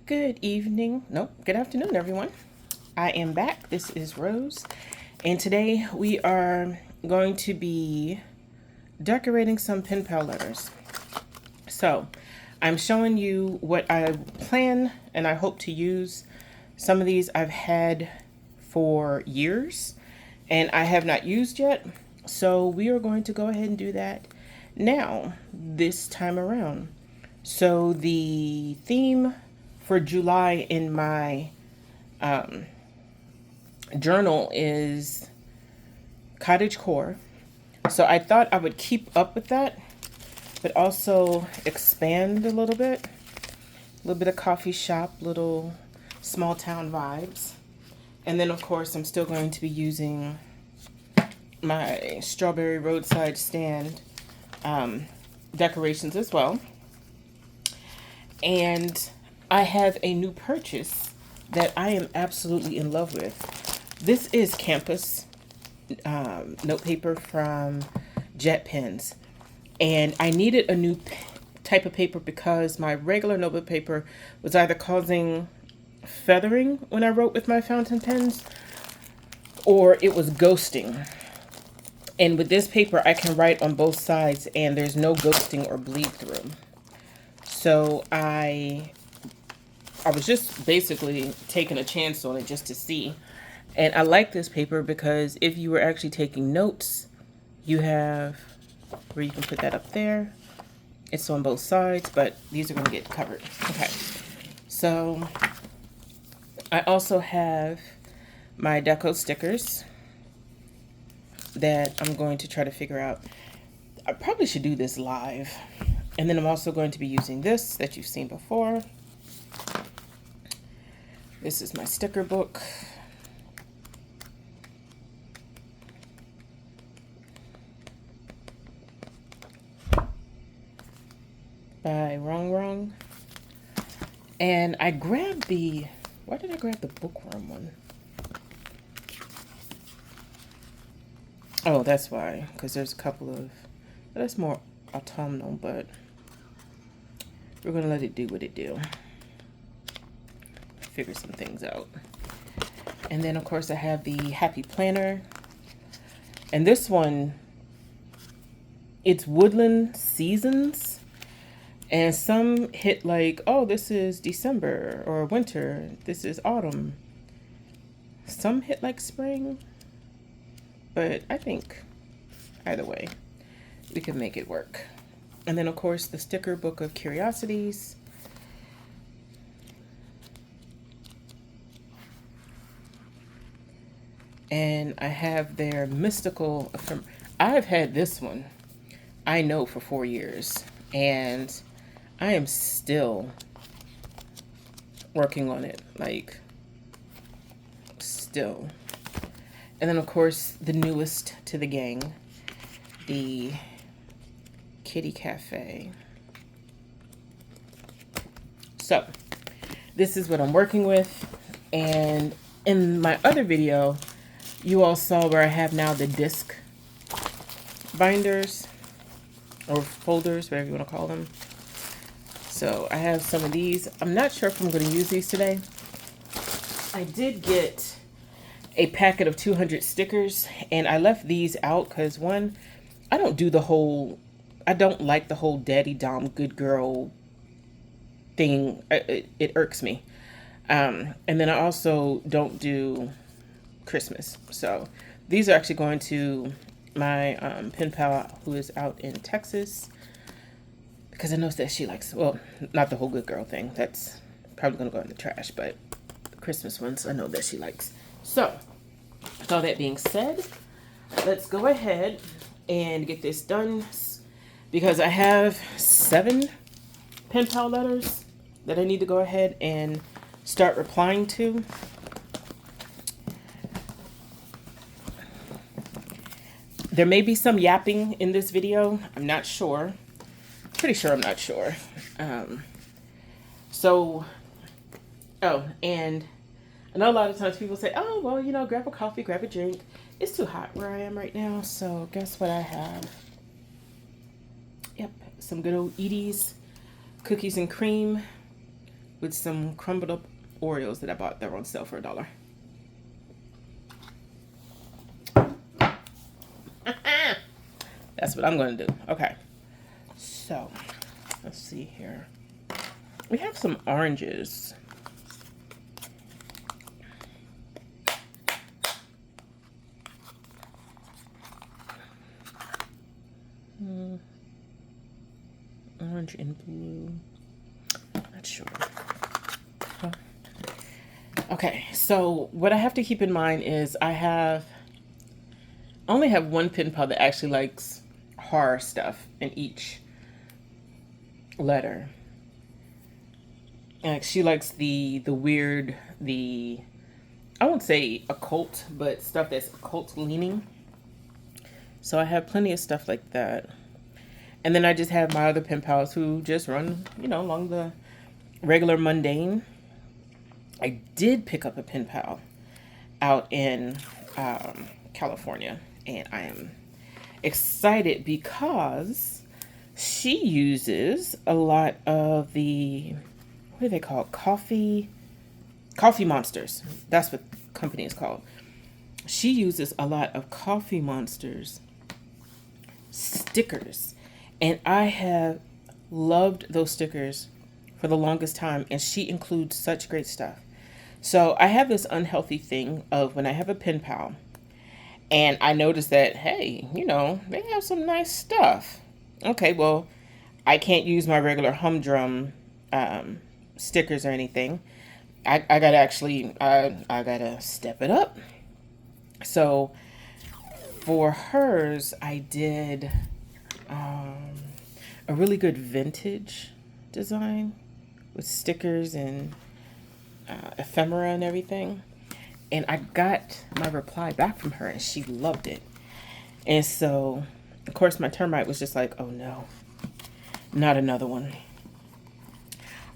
Good evening. Nope, good afternoon, everyone. I am back. This is Rose, and today we are going to be decorating some pen pal letters. So, I'm showing you what I plan and I hope to use. Some of these I've had for years and I have not used yet. So, we are going to go ahead and do that now, this time around. So, the theme for July in my journal is cottagecore. So I thought I would keep up with that, but also expand a little bit of coffee shop, little small town vibes. And then of course I'm still going to be using my strawberry roadside stand decorations as well. And I have a new purchase that I am absolutely in love with. This is Campus notepaper from Jet Pens. And I needed a new type of paper because my regular notebook paper was either causing feathering when I wrote with my fountain pens or it was ghosting. And with this paper, I can write on both sides and there's no ghosting or bleed through. So I was just basically taking a chance on it just to see. And I like this paper because if you were actually taking notes, you have where you can put that up there. It's on both sides, but these are going to get covered. Okay. So I also have my deco stickers that I'm going to try to figure out. I probably should do this live. And then I'm also going to be using this that you've seen before. This is my sticker book. By Wrong. And I grabbed why did I grab the bookworm one? Oh, that's why, because there's a couple of, that's more autumnal, but we're going to let it do what it do. Figure some things out. And then of course I have the Happy Planner. And this one, it's Woodland Seasons. And some hit like, oh, this is December or winter. This is autumn. Some hit like spring. But I think either way, we can make it work. And then of course the sticker book of curiosities. And I have their mystical, I've had this one, I know, for 4 years. And I am still working on it, like, still. And then, of course, the newest to the gang, the Kitty Cafe. So, this is what I'm working with. And in my other video, you all saw where I have now the disc binders or folders, whatever you want to call them. So I have some of these. I'm not sure if I'm going to use these today. I did get a packet of 200 stickers and I left these out because one, I don't like the whole daddy dom good girl thing. It irks me. And then I also don't do Christmas. So these are actually going to my pen pal who is out in Texas because I know that she likes, well, not the whole good girl thing. That's probably going to go in the trash, but the Christmas ones I know that she likes. So with all that being said, let's go ahead and get this done because I have 7 pen pal letters that I need to go ahead and start replying to. There may be some yapping in this video. I'm not sure. Pretty sure I'm not sure. And I know a lot of times people say, oh, well, you know, grab a coffee, grab a drink. It's too hot where I am right now. So guess what I have? Yep, some good old Edie's cookies and cream with some crumbled up Oreos that I bought that were on sale for $1. That's what I'm going to do. Okay. So, let's see here. We have some oranges. Orange and blue. Not sure. Huh. Okay, so what I have to keep in mind is I only have one pen pal that actually likes horror stuff in each letter. And she likes the weird, I won't say occult, but stuff that's occult leaning. So I have plenty of stuff like that. And then I just have my other pen pals who just run, along the regular mundane. I did pick up a pen pal out in California, and I am excited because she uses a lot of the, what do they call it? Coffee Monsters. That's what the company is called. She uses a lot of Coffee Monsters stickers, and I have loved those stickers for the longest time, and she includes such great stuff. So I have this unhealthy thing of when I have a pen pal and I notice that, hey, they have some nice stuff. Okay, well, I can't use my regular humdrum stickers or anything. I gotta actually, I gotta step it up. So for hers, I did a really good vintage design with stickers and ephemera and everything. And I got my reply back from her, and she loved it. And so, of course, my termite was just like, oh no, not another one.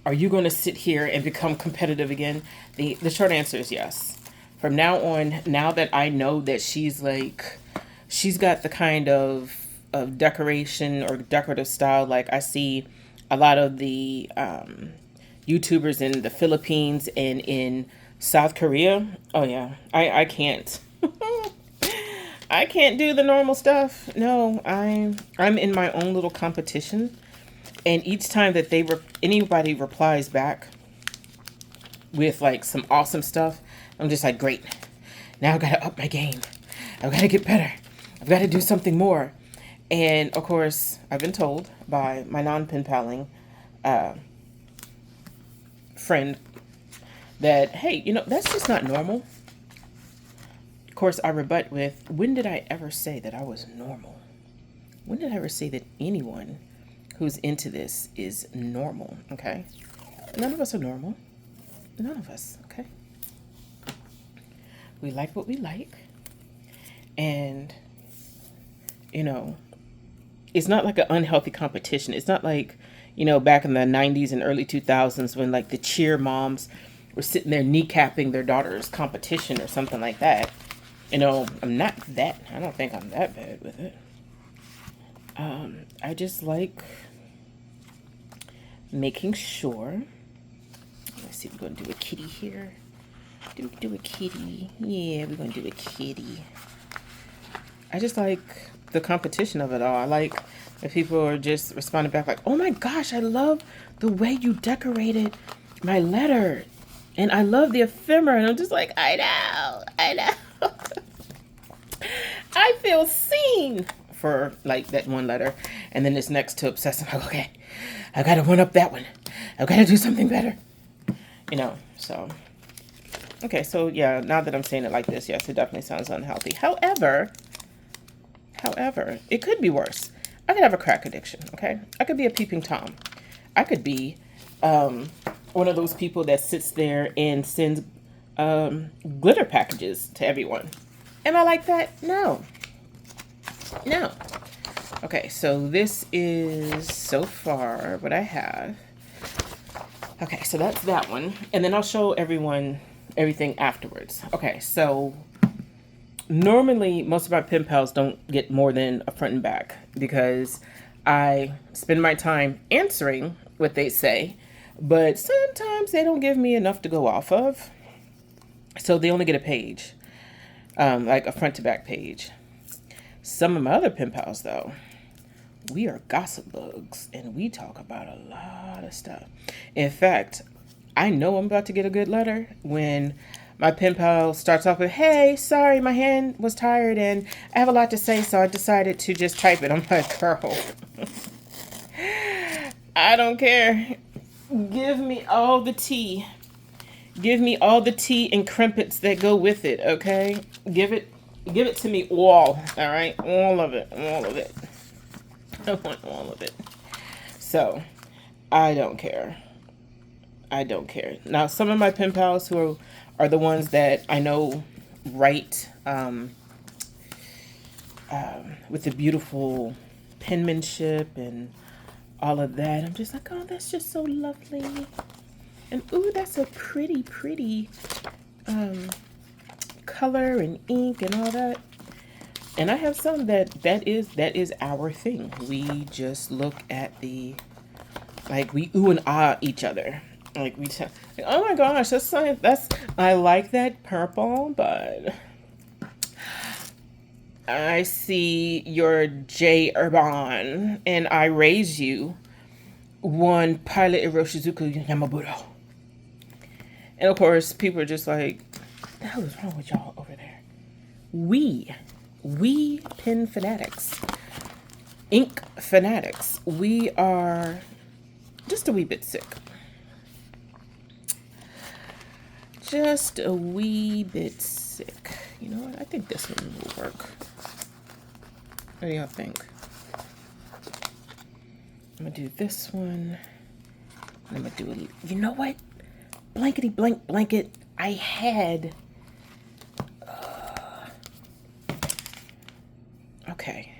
Are you going to sit here and become competitive again? The short answer is yes. From now on, now that I know that she's got the kind of decoration or decorative style, like I see a lot of the YouTubers in the Philippines and in South Korea. Oh yeah, I can't. I can't do the normal stuff. No, I'm in my own little competition, and each time that anybody replies back with like some awesome stuff, I'm just like, great. Now I've got to up my game. I've got to get better. I've got to do something more. And of course, I've been told by my non-pen paling friend that, hey, that's just not normal. Of course, I rebut with, when did I ever say that I was normal? When did I ever say that anyone who's into this is normal? Okay. None of us are normal. None of us. Okay. We like what we like. And, it's not like an unhealthy competition. It's not like, back in the 90s and early 2000s when like the cheer moms were sitting there kneecapping their daughter's competition or something like that. I'm not that. I don't think I'm that bad with it. I just like making sure. Let's see, we're going to do a kitty here. Do a kitty. Yeah, we're going to do a kitty. I just like the competition of it all. I like if people are just responding back like, oh my gosh, I love the way you decorated my letter. And I love the ephemera. And I'm just like, I know. I feel seen for like that one letter. And then it's next to obsessive. I'm like, okay, I got to one up that one. I've got to do something better. So. Okay, so yeah, now that I'm saying it like this, yes, it definitely sounds unhealthy. However, it could be worse. I could have a crack addiction, okay? I could be a peeping Tom. I could be one of those people that sits there and sends glitter packages to everyone. Am I like that? No. Okay, so this is so far what I have. Okay, so that's that one. And then I'll show everyone everything afterwards. Okay, so normally most of my pen pals don't get more than a front and back because I spend my time answering what they say But sometimes they don't give me enough to go off of. So they only get a page, like a front to back page. Some of my other pen pals, though, we are gossip bugs and we talk about a lot of stuff. In fact, I know I'm about to get a good letter when my pen pal starts off with, "Hey, sorry, my hand was tired and I have a lot to say, so I decided to just type it." I'm like, "Girl, I don't care. Give me all the tea. Give me all the tea and crimpets that go with it, okay? Give it to me all right? All of it, all of it. I want all of it." So, I don't care. I don't care. Now, some of my pen pals are the ones that I know write with the beautiful penmanship and all of that. I'm just like, oh, that's just so lovely. And ooh, that's a pretty, pretty color and ink and all that. And I have some that is our thing. We just look at the, like, we ooh and ah each other. Like like, oh my gosh, that's I like that purple, but I see your J Urban and I raise you one Pilot Iroshizuku Yamaburo. And of course, people are just like, what the hell is wrong with y'all over there? We pen fanatics, ink fanatics, we are just a wee bit sick. Just a wee bit sick. You know what? I think this one will work. What do y'all think? I'm gonna do this one. I'm gonna do a, you know what? Blankety blank blanket. I had. Okay.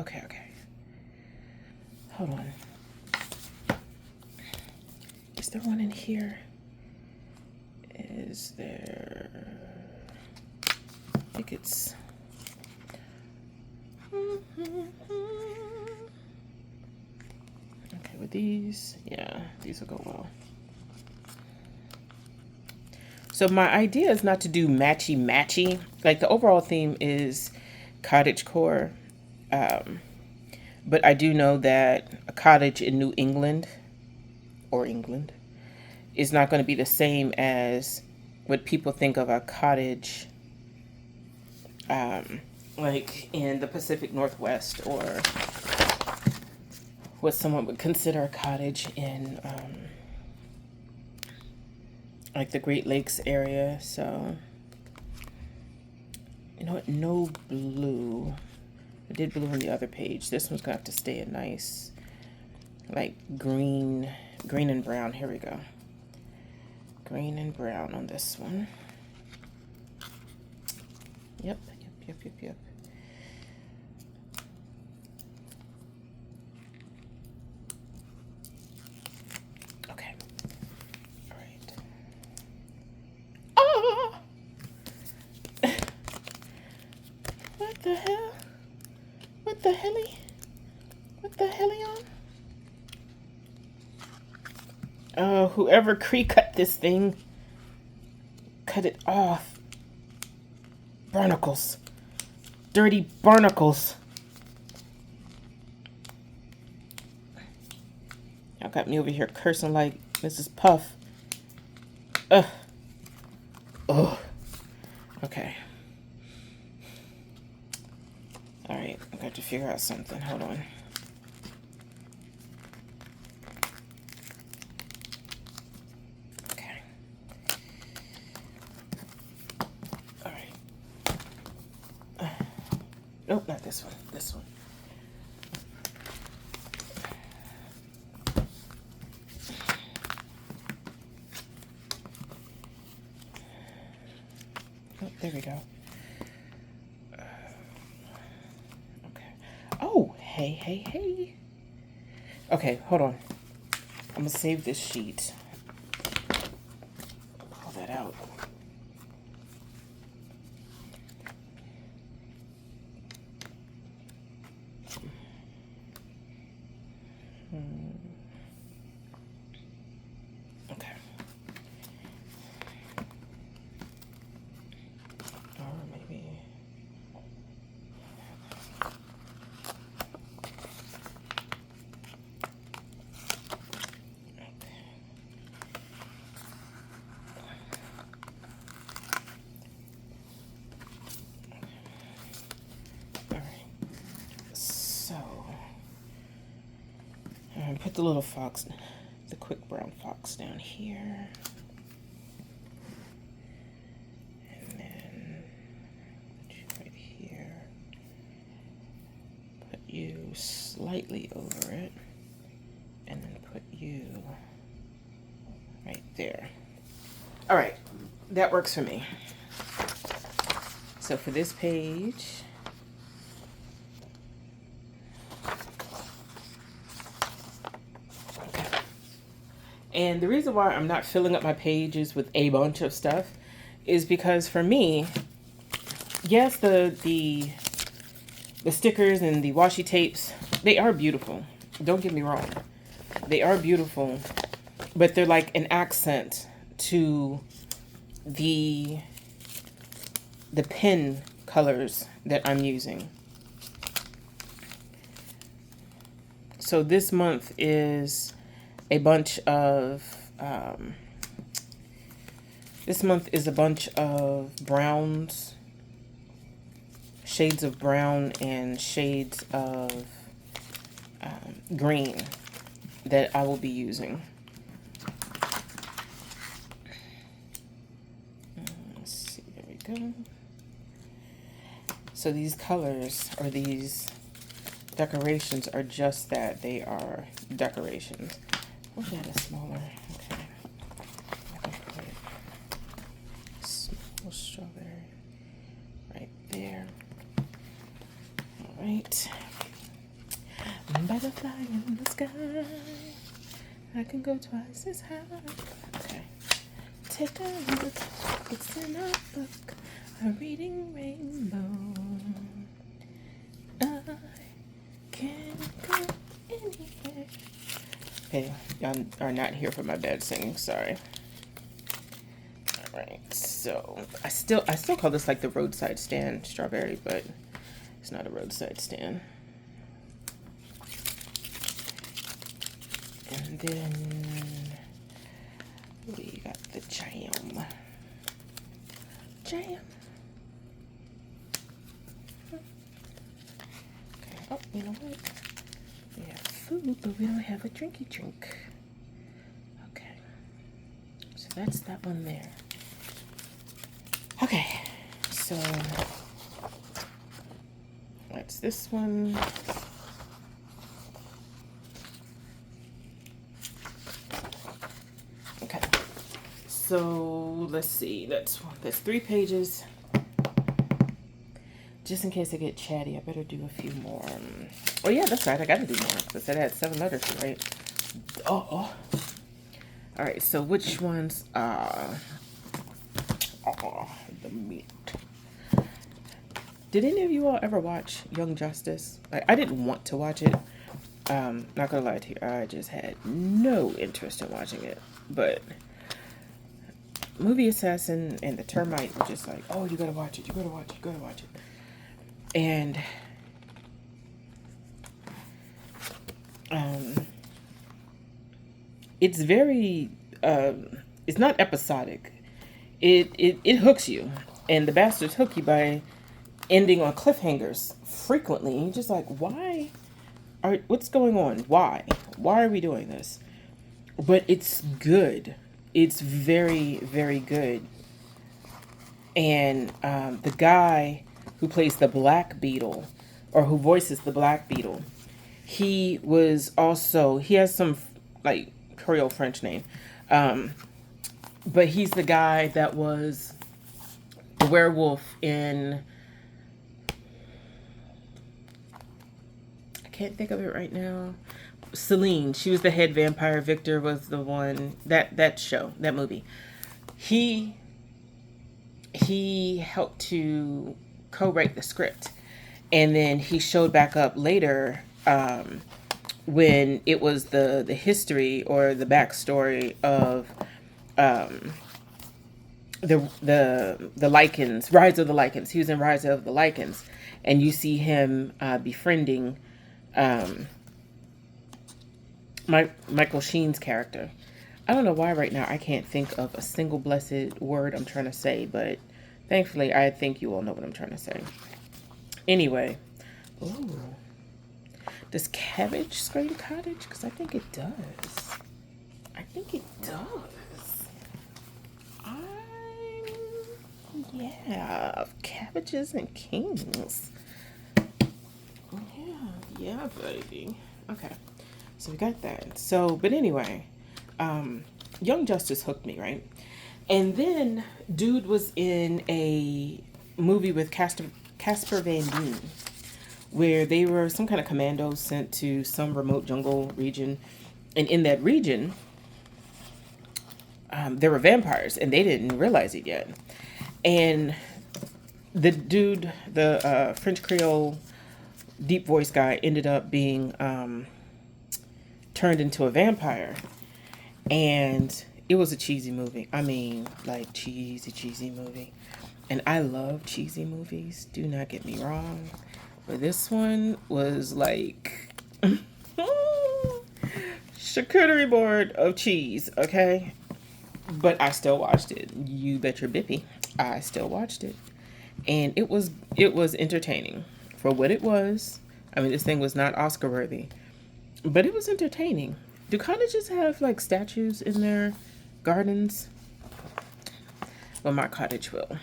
Okay. Hold on. Is there one in here? Is there? I think it's. Okay, with these, yeah, these will go well. So my idea is not to do matchy. Like the overall theme is cottagecore, but I do know that a cottage in New England or England is not going to be the same as what people think of a cottage, like in the Pacific Northwest, or what someone would consider a cottage in like the Great Lakes area. So, you know what? No blue. I did blue on the other page. This one's gonna have to stay a nice, like green and brown. Here we go. Green and brown on this one. Yep. Okay. All right. Oh! What the hell? What the helly? What the hellion? Oh, whoever cut this thing, cut it off. Barnacles. Dirty barnacles. Y'all got me over here cursing like Mrs. Puff. Ugh. Ugh. Okay. Alright, I got to figure out something. Hold on. Okay. Alright. Nope, not this one. This one. Oh, there we go. Okay. Oh, hey. Okay, hold on. I'm gonna save this sheet. Pull that out. put the little fox, the quick brown fox down here. And then put you right here. Put you slightly over it. And then put you right there. All right, that works for me. So for this page, okay. And the reason why I'm not filling up my pages with a bunch of stuff is because for me, yes, the stickers and the washi tapes, they are beautiful. Don't get me wrong. They are beautiful, but they're like an accent to the pen colors that I'm using. So this month is a bunch of browns, shades of brown and shades of green that I will be using. Let's see, there we go. So these colors, or these decorations, are just that. They are decorations. Wish I had a smaller, okay. I can put small strawberry right there. All right. Butterfly in the sky, I can go twice as high. Okay. Take a look, it's in a book, a reading rainbow. I can go anywhere. Okay, y'all are not here for my bad singing, sorry. All right, so I still call this like the roadside stand strawberry, but it's not a roadside stand. And then we got the jam. Okay. Oh, you know what? We have food, but we don't have a drinky drink. Okay. So that's that one there. Okay. So that's this one. Okay. So let's see. That's 3 pages. Just in case I get chatty, I better do a few more. Oh yeah, that's right. I gotta do more. I said I had 7 letters, right? Oh. All right. So which ones are the meat? Did any of you all ever watch Young Justice? Like, I didn't want to watch it. Not gonna lie to you, I just had no interest in watching it. But Movie Assassin and the Termite were just like, oh, you gotta watch it. You gotta watch it. You gotta watch it. And it's very it's not episodic. It hooks you, and the bastards hook you by ending on cliffhangers frequently. And you're just like, what's going on? Why are we doing this? But it's good. It's very, very good. And the guy who plays the Black Beetle, or who voices the Black Beetle, he has some like Creole French name, but he's the guy that was the werewolf in, I can't think of it right now, Celine. She was the head vampire. Victor was the one, that show, that movie. He helped to co-write the script, and then he showed back up later when it was the history or the backstory of the Lycans, Rise of the Lycans. He was in Rise of the Lycans, and you see him befriending Michael Sheen's character. I don't know why right now I can't think of a single blessed word I'm trying to say, but thankfully I think you all know what I'm trying to say. Anyway, ooh, Does cabbage scream cottage? Because I think it does. I think it does. Yeah, cabbages and kings. Yeah, baby. Okay, so we got that. So, but anyway, Young Justice hooked me, right? And then dude was in a movie with Casper Van Dien, where they were some kind of commandos sent to some remote jungle region, and in that region, there were vampires, and they didn't realize it yet. And the dude, the French Creole deep voice guy, ended up being turned into a vampire, and it was a cheesy movie. I mean, like cheesy movie. And I love cheesy movies. Do not get me wrong. But this one was like charcuterie board of cheese, okay? But I still watched it. You bet your bippy. I still watched it. And it was entertaining for what it was. I mean, this thing was not Oscar worthy, but it was entertaining. Do cottages have like statues in their gardens? Well, my cottage will.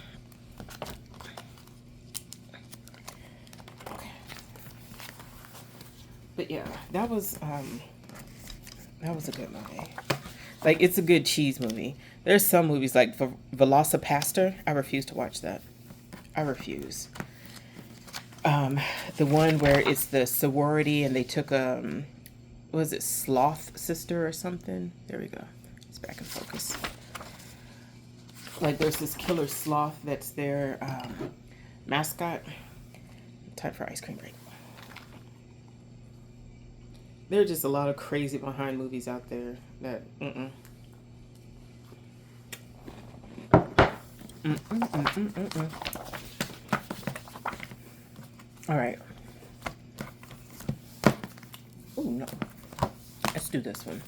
Okay. But yeah, that was a good movie. Like, it's a good cheese movie. There's some movies like Velocipaster. I refuse to watch that. I refuse. The one where it's the sorority and they took was it Sloth Sister or something? There we go. It's back in focus. Like, there's this killer sloth that's their mascot. Time for ice cream break. There are just a lot of crazy behind movies out there that All right. Oh no. Let's do this one.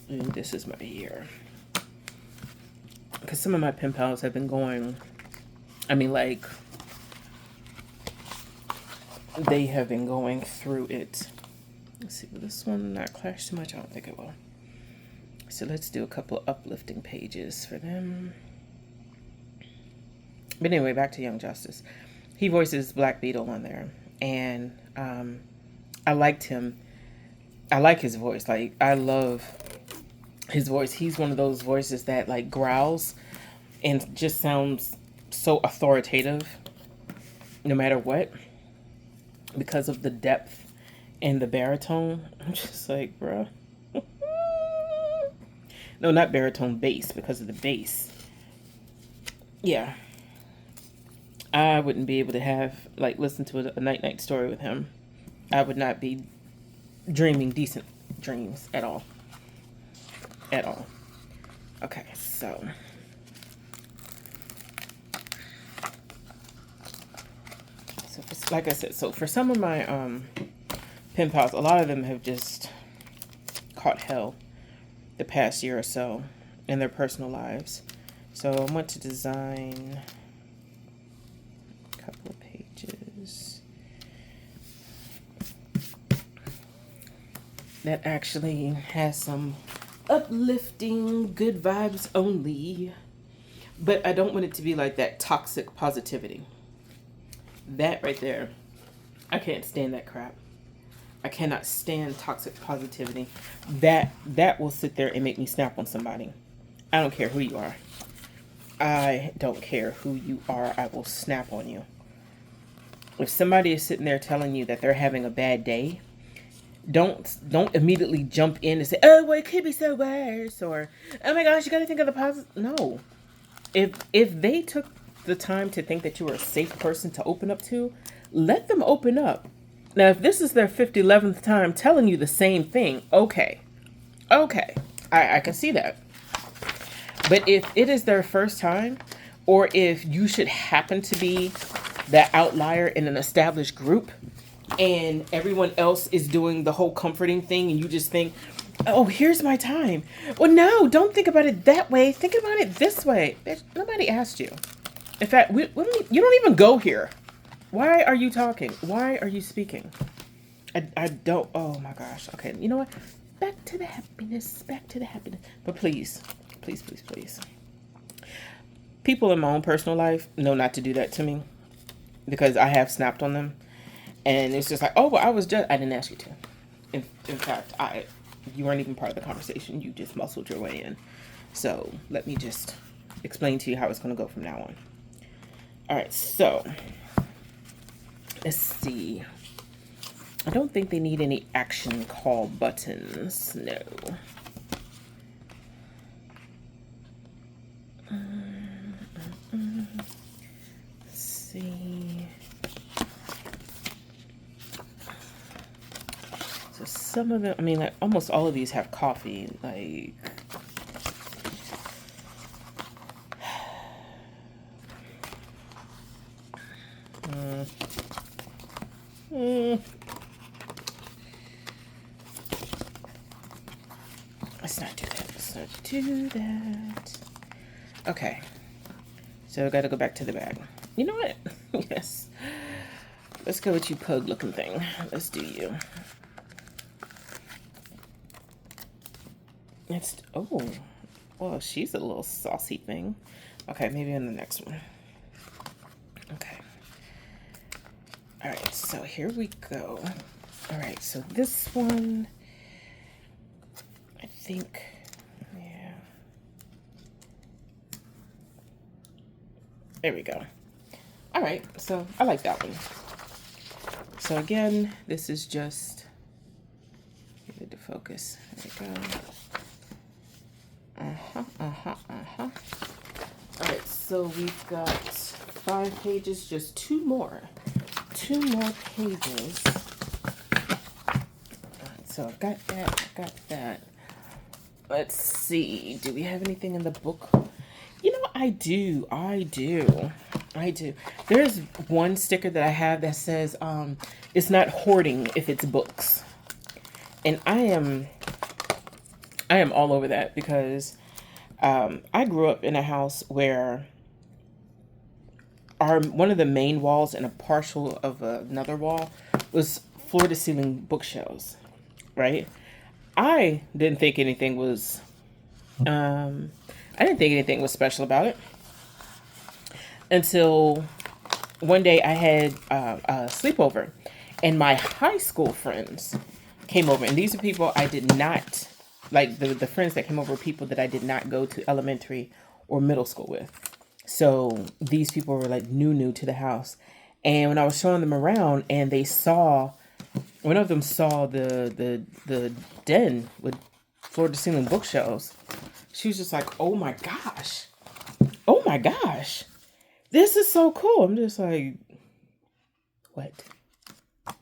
This is my year. Because some of my pen pals have been going, I mean, like, they have been going through it. Let's see, will this one not clash too much? I don't think it will. So let's do a couple of uplifting pages for them. But anyway, back to Young Justice. He voices Black Beetle on there. And I liked him. I like his voice. Like, I love his voice. He's one of those voices that like growls and just sounds so authoritative no matter what, because of the depth and the baritone. I'm just like, bruh. No, not baritone, bass, because of the bass. Yeah. I wouldn't be able to have, like, listen to a night-night story with him. I would not be dreaming decent dreams at all. At all. Okay, so. Like I said, so for some of my pen pals, a lot of them have just caught hell the past year or so in their personal lives. So I want to design a couple of pages that actually has some uplifting, good vibes only. But I don't want it to be like that toxic positivity. That right there, I can't stand that crap. I cannot stand toxic positivity. That will sit there and make me snap on somebody. I don't care who you are. I don't care who you are. I will snap on you. If somebody is sitting there telling you that they're having a bad day, don't immediately jump in and say, "Oh, well, it could be so worse," or, "Oh my gosh, you got to think of the positive." No. If they took the time to think that you were a safe person to open up to, let them open up. Now, if this is their 11th time telling you the same thing, okay, I can see that. But if it is their first time, or if you should happen to be that outlier in an established group, and everyone else is doing the whole comforting thing, and you just think, "Oh, here's my time." Well, no, don't think about it that way. Think about it this way. Nobody asked you. In fact, you don't even go here. Why are you talking? Why are you speaking? I don't. Oh my gosh. Okay. You know what? Back to the happiness. Back to the happiness. But please, please, please, please. People in my own personal life know not to do that to me because I have snapped on them, and it's just like, oh, well, I didn't ask you to. In fact, you weren't even part of the conversation. You just muscled your way in. So let me just explain to you how it's going to go from now on. All right. So let's see. I don't think they need any action call buttons. No. Let's see. So some of them, I mean, like almost all of these have coffee. Like, let's not do that. Let's not do that. Okay. So I got to go back to the bag. You know what? Yes. Let's go with you, pug looking thing. Let's do you. It's, oh, well, she's a little saucy thing. Okay, maybe in the next one. Okay. All right, so here we go. All right, so this one, I think, yeah. There we go. All right, so I like that one. So again, this is just, get it to focus. There we go. All right, so we've got 5 pages, just 2 more. 2 more pages. All right, so I've got that. Let's see. Do we have anything in the book? You know, I do. There's one sticker that I have that says, it's not hoarding if it's books. And I am all over that because I grew up in a house where one of the main walls and a partial of another wall was floor to ceiling bookshelves, right? I didn't think anything was special about it until one day I had a sleepover, and my high school friends came over, and these are people I did not like. The friends that came over were people that I did not go to elementary or middle school with. So these people were like new to the house, and when I was showing them around, and one of them saw the den with floor to ceiling bookshelves, she was just like, oh my gosh, this is so cool. I'm just like,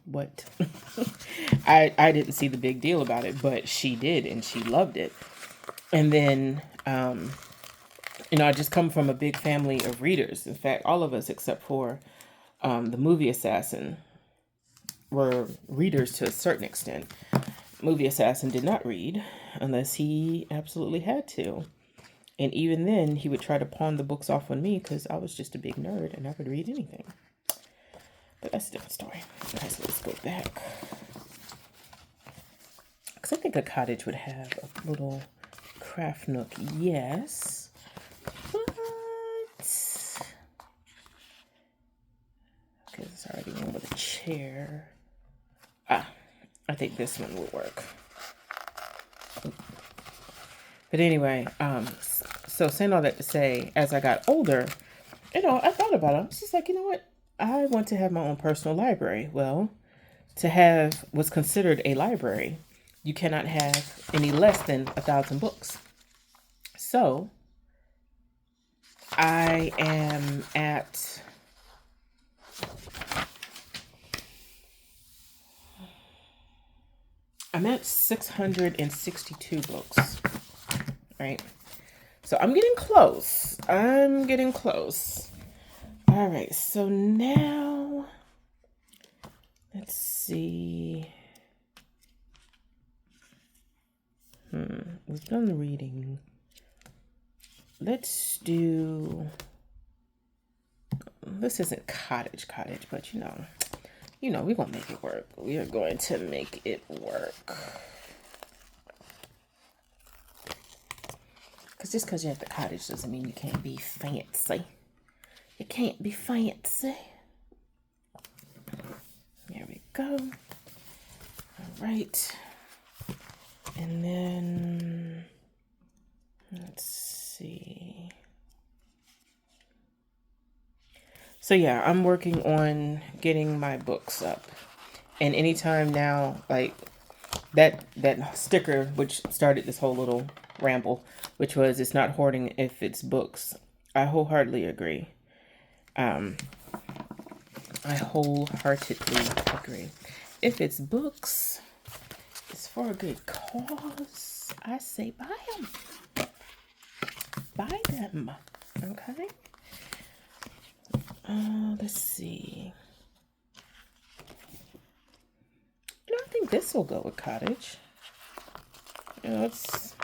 what? I didn't see the big deal about it, but she did, and she loved it. And then, I just come from a big family of readers. In fact, all of us except for the movie Assassin were readers to a certain extent. Movie Assassin did not read unless he absolutely had to. And even then, he would try to pawn the books off on me because I was just a big nerd and I could read anything. But that's a different story. Okay, so let's go back. Because I think a cottage would have a little craft nook, yes. But okay, it's already one with a chair. I think this one will work. But anyway, so saying all that to say, as I got older, I thought about it. I was just like, you know what? I want to have my own personal library. Well, to have what's considered a library, you cannot have any less than 1,000 books. So I am at I'm at 662 books, right? So I'm getting close. All right, so now, let's see. We've done the reading. Let's do, this isn't cottage, but You know, we're going to make it work. We are going to make it work. Because just because you're at the cottage doesn't mean you can't be fancy. You can't be fancy. There we go. All right. And then, let's see. So yeah, I'm working on getting my books up. And anytime now, like that sticker, which started this whole little ramble, which was it's not hoarding if it's books. I wholeheartedly agree. I wholeheartedly agree. If it's books, it's for a good cause. I say buy them. Buy them. Okay. Let's see. You know, I think this will go with cottage. You know, it's.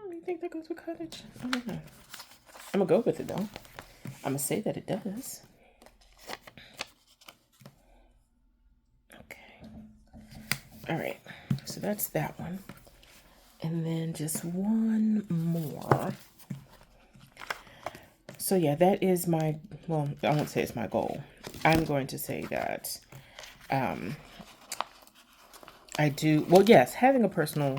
You think that goes with cottage? I don't know. I'm gonna go with it though. I'm gonna say that it does. Okay. All right. So that's that one. And then just one more. So yeah, that is my, well, I won't say it's my goal. I'm going to say that I do, well, yes, having a personal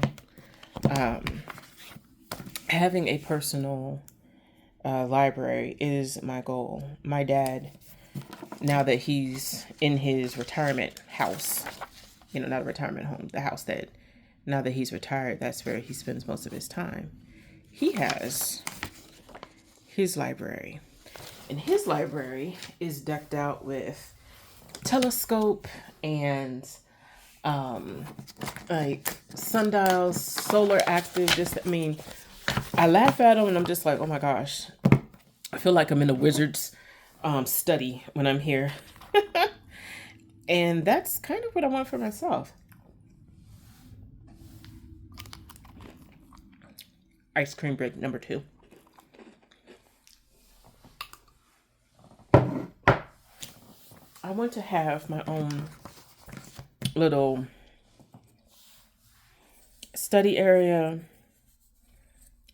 library is my goal. My dad, now that he's in his retirement house, you know, not a retirement home, the house that, now that he's retired, that's where he spends most of his time. He has his library. And his library is decked out with telescope and like sundials, solar active. Just, I mean, I laugh at them and I'm just like, oh my gosh. I feel like I'm in a wizard's study when I'm here. And that's kind of what I want for myself. Ice cream break number 2. I want to have my own little study area,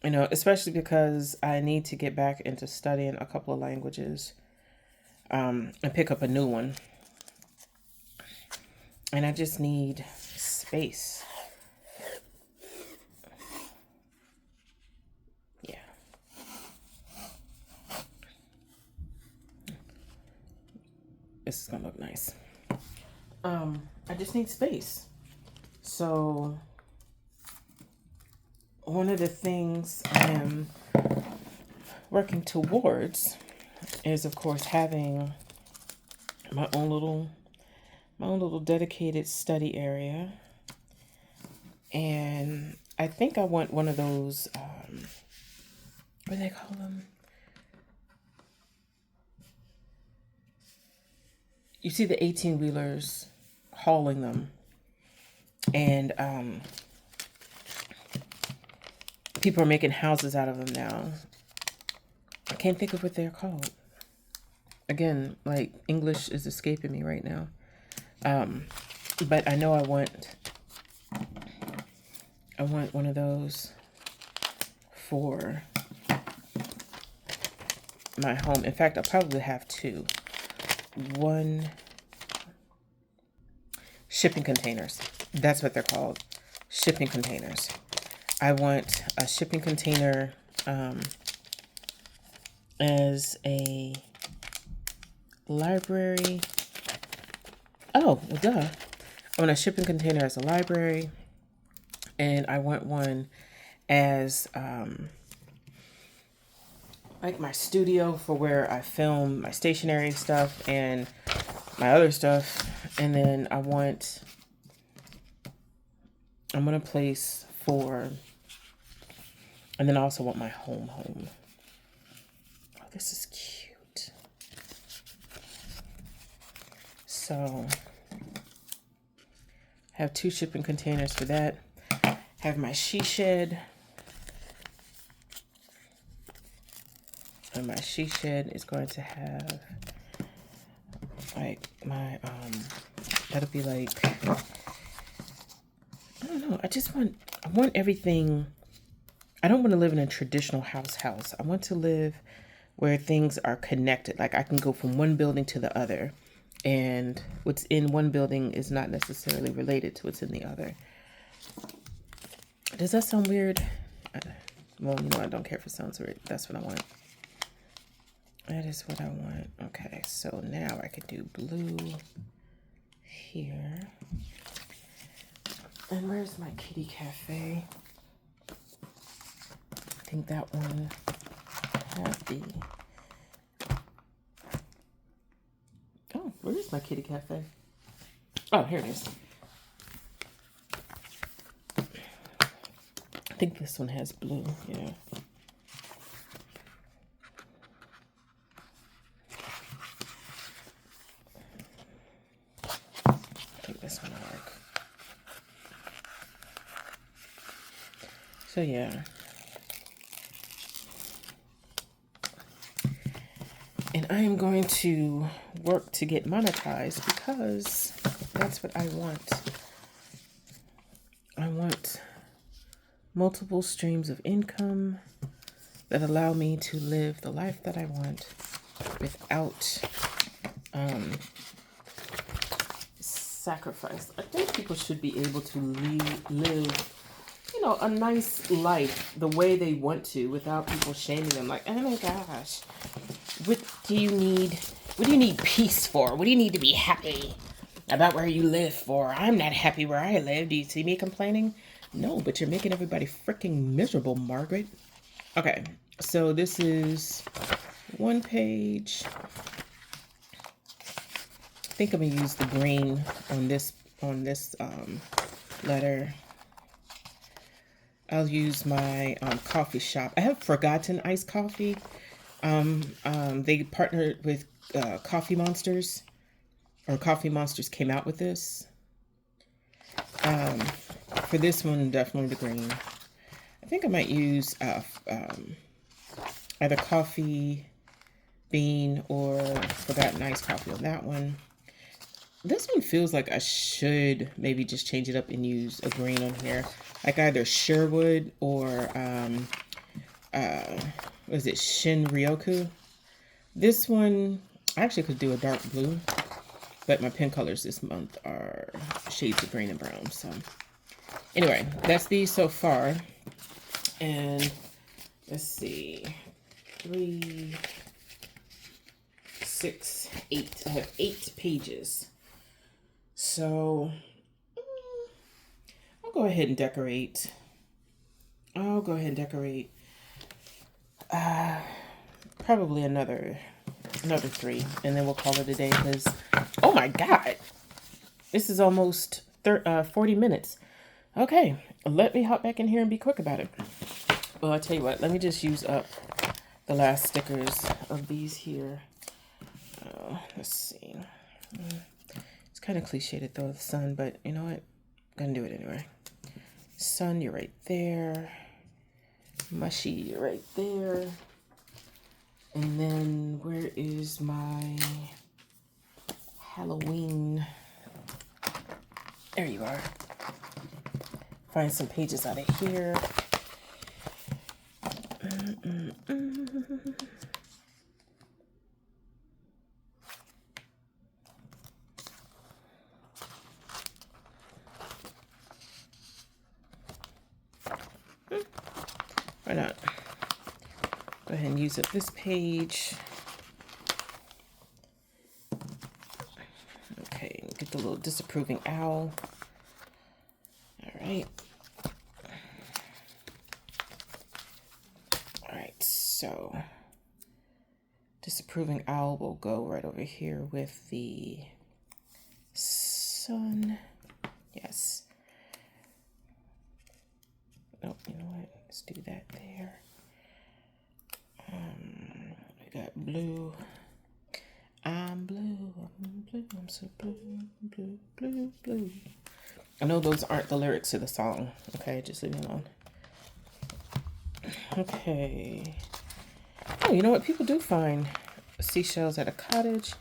you know, especially because I need to get back into studying a couple of languages and pick up a new one. And I just need space. Yeah. This is gonna look nice. I just need space. So one of the things I am working towards is, of course, having my own little dedicated study area. And I think I want one of those, what do they call them? You see the 18-wheelers hauling them. And people are making houses out of them now. I can't think of what they're called. Again, like, English is escaping me right now. But I know I want one of those for my home. In fact, I'll probably have 2. One, shipping containers. That's what they're called. Shipping containers. I want a shipping container as a library. Oh, well, duh. I want a shipping container as a library. And I want one as like my studio for where I film my stationery stuff and my other stuff. And then I want a place for, and then I also want my home. Oh, this is cute. So have 2 shipping containers for that. Have my she shed. And my she shed is going to have Like my, that'll be like, I don't know. I want everything. I don't want to live in a traditional house. I want to live where things are connected. Like I can go from one building to the other, and what's in one building is not necessarily related to what's in the other. Does that sound weird? Well, you know, I don't care if it sounds weird. That's what I want. That is what I want. Okay, so now I could do blue here. And where's my kitty cafe? I think that one had the... Oh, where is my kitty cafe? Oh, here it is. I think this one has blue, yeah. I think this one will work. So yeah. And I am going to work to get monetized because that's what I want. I want multiple streams of income that allow me to live the life that I want without sacrifice. I think people should be able to live, you know, a nice life the way they want to without people shaming them. Like, oh my gosh, what do you need peace for? What do you need to be happy about where you live for? I'm not happy where I live. Do you see me complaining? No, but you're making everybody freaking miserable, Margaret. Okay, so this is one page. I think I'm gonna use the green on this letter. I'll use my coffee shop. I have Forgotten Iced Coffee. They partnered with Coffee Monsters, or Coffee Monsters came out with this. For this one, definitely the green. I think I might use either Coffee Bean or Forgotten Iced Coffee on that one. This one feels like I should maybe just change it up and use a green on here. Like either Sherwood or, what is it, Shinryoku? This one, I actually could do a dark blue, but my pen colors this month are shades of green and brown. So anyway, that's these so far. And let's see, 3, 6, 8. I have 8 pages. So I'll go ahead and decorate. Probably another 3, and then we'll call it a day. Because, oh my God, this is almost 40 minutes. Okay, let me hop back in here and be quick about it. Well, I'll tell you what. Let me just use up the last stickers of these here. Let's see. It's kind of cliche to throw the sun, but you know what? I'm gonna do it anyway. Sun, you're right there. Mushy, you're right there. And then where is my Halloween? There you are. Find some pages out of here. Why not? Go ahead and use up this page. Okay, get the little disapproving owl. All right. All right, so disapproving owl will go right over here with the sun. Yes. Oh, you know what? Let's do that there. We got blue. I'm blue. I'm blue. I'm so blue. Blue. Blue. Blue. I know those aren't the lyrics to the song. Okay, just leave me alone. Okay. Oh, you know what? People do find seashells at a cottage.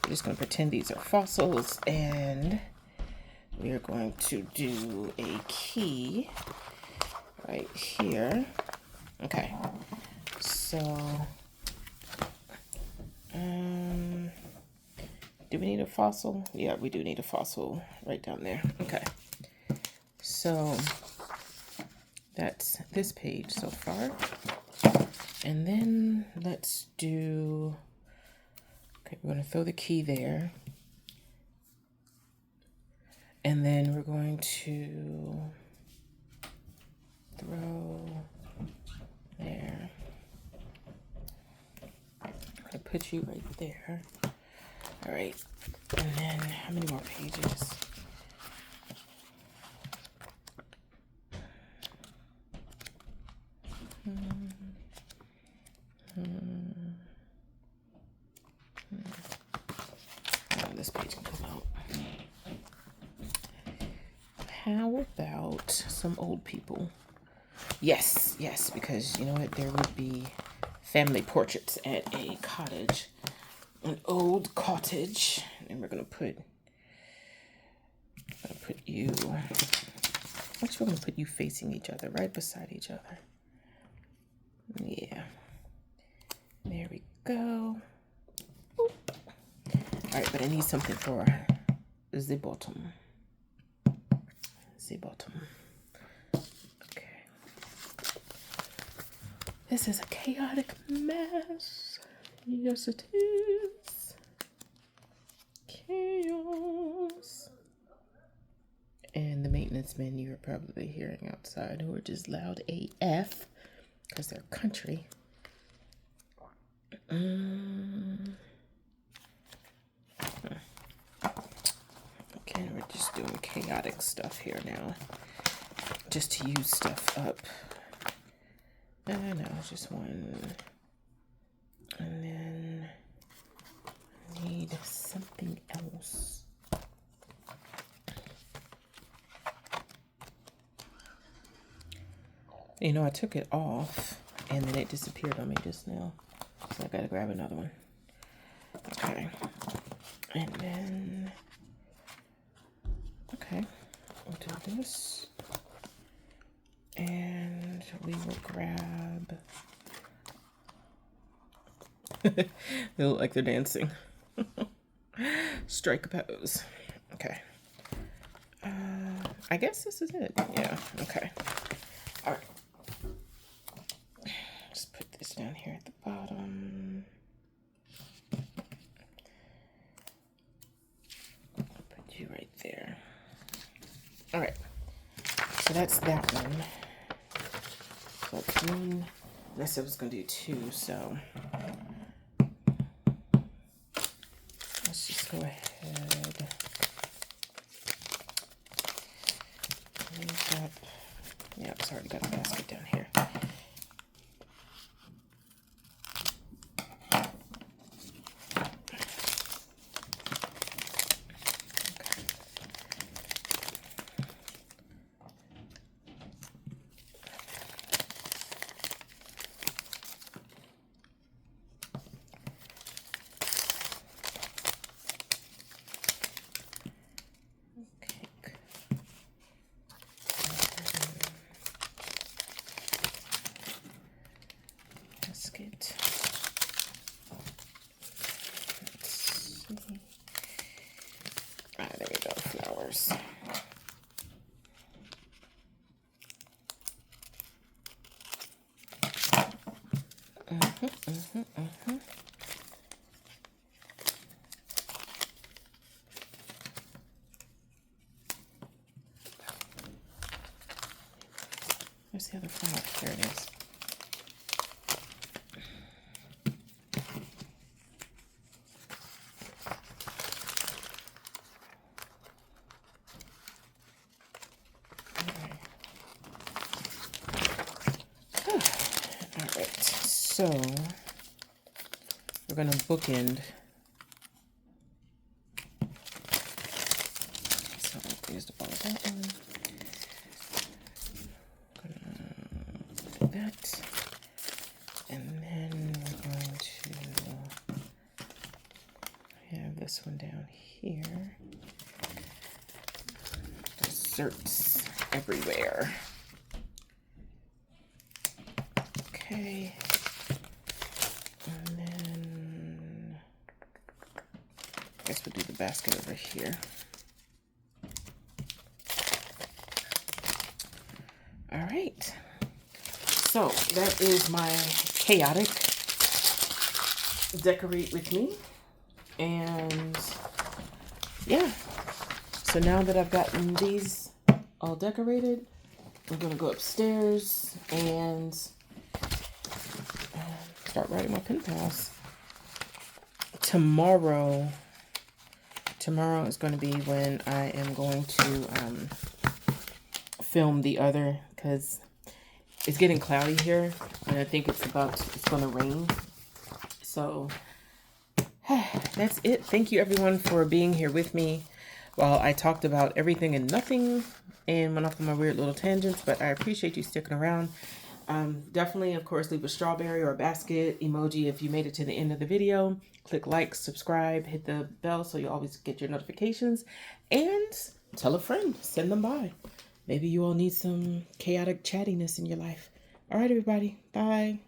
we're just going to pretend these are fossils, and we are going to do a key right here. Okay, so do we need a fossil? Yeah, we do need a fossil right down there. Okay, so that's this page so far. And then let's do, okay, we're going to throw the key there. And then we're going to throw there. I'm going to put you right there. All right. And then how many more pages? Oh, this page can come out. How about some old people? Yes, yes, because you know what? There would be family portraits at a cottage, an old cottage, and we're gonna put you. Actually, we're gonna put you facing each other, right beside each other. Yeah. There we go. Oop. All right, but I need something for the bottom. The bottom. Okay. This is a chaotic mess. Yes, it is. Chaos. And the maintenance men you're probably hearing outside who are just loud AF because they're country. Okay, we're just doing chaotic stuff here now. Just to use stuff up. No, just one. And then I need something else. You know, I took it off and then it disappeared on me just now. So I gotta grab another one. Okay. And then, okay, we'll do this. And we will grab, they look like they're dancing. Strike a pose. Okay. I guess this is it. Yeah, okay. All right. Just put this down here at the bottom. Put you right there. All right. So that's that one. So that's one. And I said I was going to do two, so let's just go ahead. Leave that. Yeah, it's already got a basket down here. Basket. Let's see. Ah, there we go. Flowers. Where's the other flower? There it is. All right, so we're going to bookend. So there's the ball of that one. Gonna do that, and then we're going to have this this one down here. Desserts everywhere. Okay. And then I guess we'll do the basket over here. All right. So that is my chaotic decorate with me. And yeah. So now that I've gotten these all decorated, we're gonna go upstairs and start writing my pen pals. Tomorrow is going to be when I am going to film the other, because it's getting cloudy here and I think it's going to rain. So that's it. Thank you everyone for being here with me while I talked about everything and nothing and went off on my weird little tangents, but I appreciate you sticking around. Definitely, of course, leave a strawberry or a basket emoji if you made it to the end of the video. Click like, subscribe, hit the bell so you always get your notifications, and tell a friend, send them by. Maybe you all need some chaotic chattiness in your life. All right, everybody. Bye.